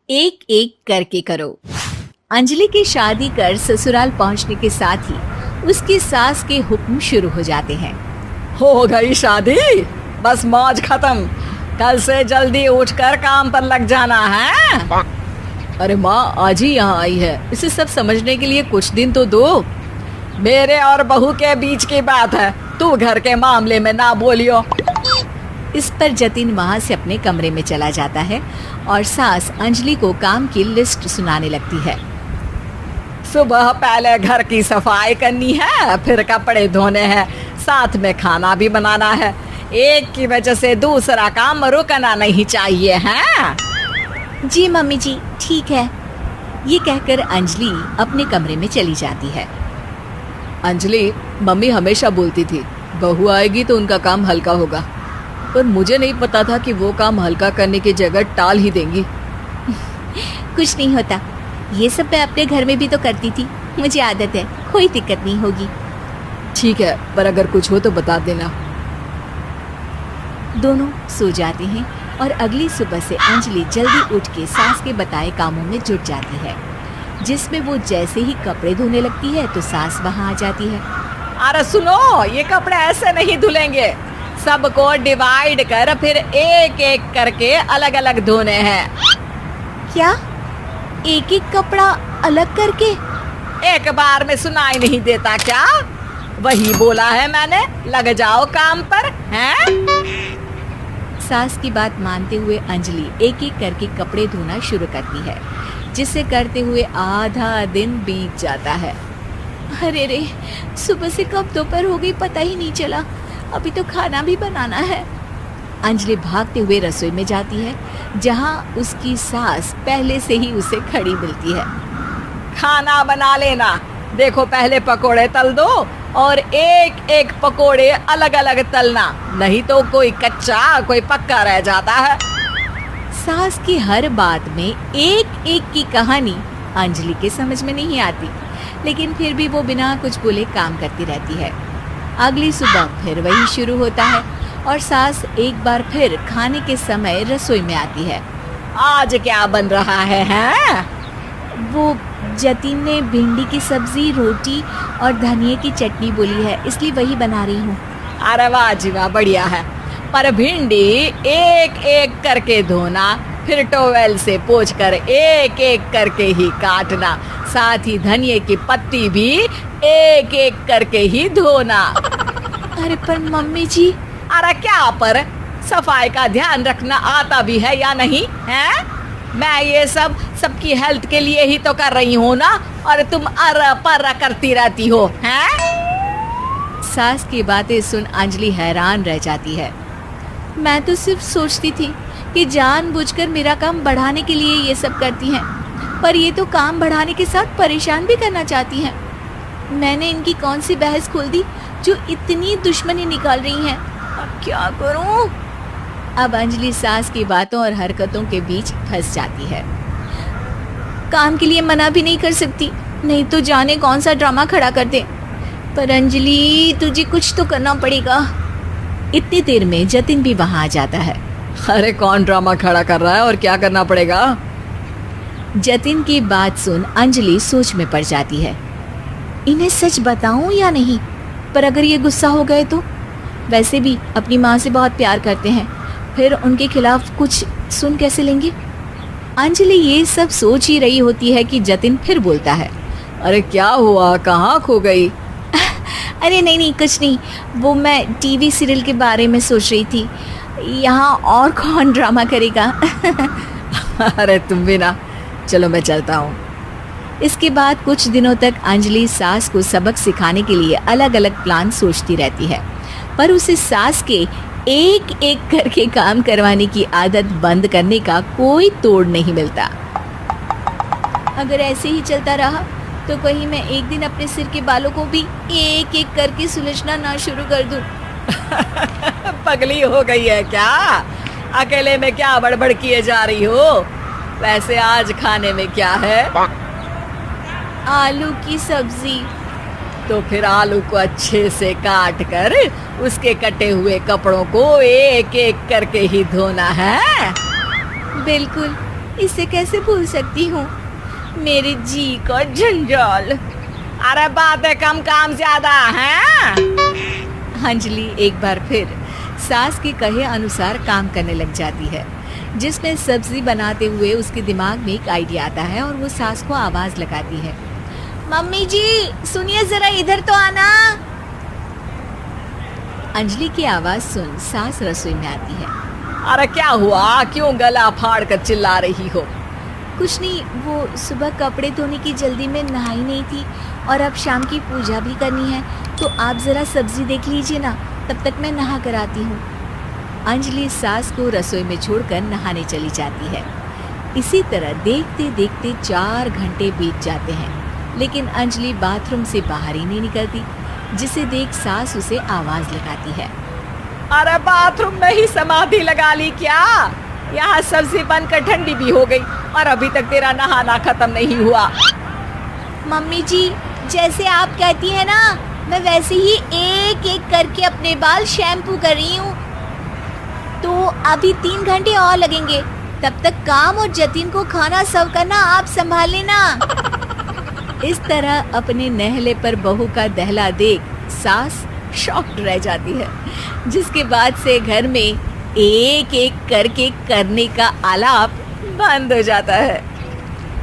एक एक करके करो। अंजलि की शादी कर ससुराल पहुंचने के साथ ही उसकी सास के हुक्म शुरू हो जाते हैं। हो गई शादी, बस मौज खत्म। कल से जल्दी उठकर काम पर लग जाना है। अरे माँ आज ही यहाँ आई है, इसे सब समझने के लिए कुछ दिन तो दो। मेरे और बहू के बीच की बात है, तू घर के मामले में ना बोलियो। इस पर जतिन वहाँ से अपने कमरे में चला जाता है और सास अंजलि को काम की लिस्ट सुनाने लगती है। सुबह पहले घर की सफाई करनी है, फिर कपड़े धोने हैं, साथ में खाना भी बनाना है। एक की वजह से दूसरा काम रुकना नहीं चाहिए है। जी मम्मी जी ठीक है। ये कहकर अंजलि अपने कमरे में चली जाती है। अंजलि, मम्मी हमेशा बोलती थी बहू आएगी तो उनका काम हल्का होगा, पर मुझे नहीं पता था कि वो काम हल्का करने की जगह टाल ही देंगी। कुछ नहीं होता, ये सब मैं अपने घर में भी तो करती थी, मुझे आदत है, कोई दिक्कत नहीं होगी। ठीक है, पर अगर कुछ हो तो बता देना। दोनों सो जाते हैं और अगली सुबह से अंजलि जल्दी उठ के सास के बताए कामों में जुट जाती है, जिसमें वो जैसे ही कपड़े धोने लगती है तो सास वहाँ आ जाती है। अरे सुनो, ये कपड़े ऐसे नहीं धुलेंगे, सबको डिवाइड कर फिर एक एक करके अलग अलग धोने हैं। क्या एक एक कपड़ा अलग करके? एक बार में सुनाई नहीं देता क्या? वही बोला है मैंने, लग जाओ काम पर हैं? सास की बात मानते हुए अंजलि एक एक करके कपड़े धोना शुरू करती है, जिसे करते हुए आधा दिन बीत जाता है। अरे रे, सुबह से कब दोपहर हो गई पता ही नहीं चला, अभी तो खाना भी बनाना है। अंजलि भागते हुए रसोई में जाती है, जहां उसकी सास पहले से ही उसे खड़ी मिलती है। खाना बना लेना, देखो पहले पकोड़े तल दो और एक एक पकोड़े अलग अलग तलना, नहीं तो कोई कच्चा कोई पक्का रह जाता है। सास की हर बात में एक एक की कहानी अंजलि के समझ में नहीं आती, लेकिन फिर भी वो बिना कुछ बोले काम करती रहती है। अगली सुबह फिर वही शुरू होता है और सास एक बार फिर खाने के समय रसोई में आती है। आज क्या बन रहा है हैं? वो जतिन ने भिंडी की सब्जी, रोटी और धनिए की चटनी बोली है, इसलिए वही बना रही हूँ। अरे वाह जी वाह, बढ़िया है। पर भिंडी एक एक करके धोना, फिर टोवेल से पोंछकर एक एक करके ही काटना, साथ ही धनिए की पत्ती भी एक एक करके ही धोना। अरे पर मम्मी जी। अरे क्या पर, सफाई का ध्यान रखना आता भी है या नहीं है? मैं ये सब सबकी हेल्थ के लिए ही तो कर रही हूँ ना, और तुम अर पर करती रहती हो हैं? सास की बातें सुन अंजलि हैरान रह जाती है। मैं तो सिर्फ सोचती थी कि जानबूझकर मेरा काम बढ़ाने के लिए ये सब करती हैं, पर ये तो काम बढ़ाने के साथ परेशान भी करना चाहती हैं। मैंने इनकी कौन सी बहस खोल दी जो इतनी दुश्मनी निकाल रही हैं? अब क्या करूं? अब अंजलि सास की बातों और हरकतों के बीच फंस जाती है। काम के लिए मना भी नहीं कर सकती, नहीं तो जाने कौन सा ड्रामा खड़ा कर दे। पर अंजलि, तुझे कुछ तो करना पड़ेगा। इतनी देर में जतिन भी वहां आ जाता है। अरे कौन ड्रामा खड़ा कर रहा है और क्या करना पड़ेगा? जतिन की बात सुन अंजलि सोच में पड़ जाती है। इन्हें सच बताऊं या नहीं? पर अगर ये गुस्सा हो गए तो? वैसे भी अपनी माँ से बहुत प्यार करते हैं, फिर उनके खिलाफ कुछ सुन कैसे लेंगे? अंजलि ये सब सोच ही रही होती है कि जतिन फिर बोलता है। अरे क्या हुआ, कहाँ खो गई? अरे नहीं नहीं कुछ नहीं, वो मैं टीवी सीरियल के बारे में सोच रही थी। यहाँ और कौन ड्रामा करेगा? अरे तुम भी ना, चलो मैं चलता हूँ। इसके बाद कुछ दिनों तक अंजलि सास को सबक सिखाने के लिए अलग अलग प्लान सोचती रहती है, पर उसे सास के एक एक करके काम करवाने की आदत बंद करने का कोई तोड़ नहीं मिलता। अगर ऐसे ही चलता रहा तो कहीं मैं एक दिन अपने सिर के बालों को भी एक एक करके सुलझना ना शुरू कर दूं। पगली हो गई है क्या? अकेले में क्या बड़बड़ किए जा रही हो? वैसे आज खाने में क्या है? आलू की सब्जी। तो फिर आलू को अच्छे से काट कर उसके कटे हुए कपड़ों को एक एक करके ही धोना है। बिल्कुल, इसे कैसे भूल सकती हूँ। मेरे जी का जंजाल। अरे बातें कम काम ज्यादा हैं। अंजलि एक बार फिर सास के कहे अनुसार काम करने लग जाती है, जिसमें सब्जी बनाते हुए उसके दिमाग में एक आइडिया आता है और वो सास को आवाज लगाती है, मम्मी जी सुनिए जरा इधर तो आना। अंजलि की आवाज सुन सास रसोई में आती है। अरे क्या हुआ, क्यों गला फाड़ कर चिल्ला रही हो? कुछ नहीं, वो सुबह कपड़े धोने की जल्दी में नहाई नहीं थी और अब शाम की पूजा भी करनी है, तो आप जरा सब्जी देख लीजिए ना, तब तक मैं नहा कर आती हूँ। अंजलि सास को रसोई में छोड़कर नहाने चली जाती है। इसी तरह देखते देखते 4 घंटे बीत जाते हैं, लेकिन अंजलि बाथरूम से बाहर ही नहीं निकलती, जिसे देख सास उसे आवाज लगाती है। अरे बाथरूम में ही समाधि लगा ली क्या? यहाँ सब्जी बनकर ठंडी भी हो गई और अभी तक तेरा नहाना खत्म नहीं हुआ। मम्मी जी जैसे आप कहती हैं ना, मैं वैसे ही एक एक करके अपने बाल शैम्पू कर रही हूँ, तो अभी 3 घंटे और लगेंगे। तब तक काम और जतिन को खाना सर्व करना आप संभाल लेना। इस तरह अपने नहले पर बहू का दहला देख सास शॉक्ड रह जाती है, जिसके बाद से घर में एक एक करके करने का आलाप बंद हो जाता है।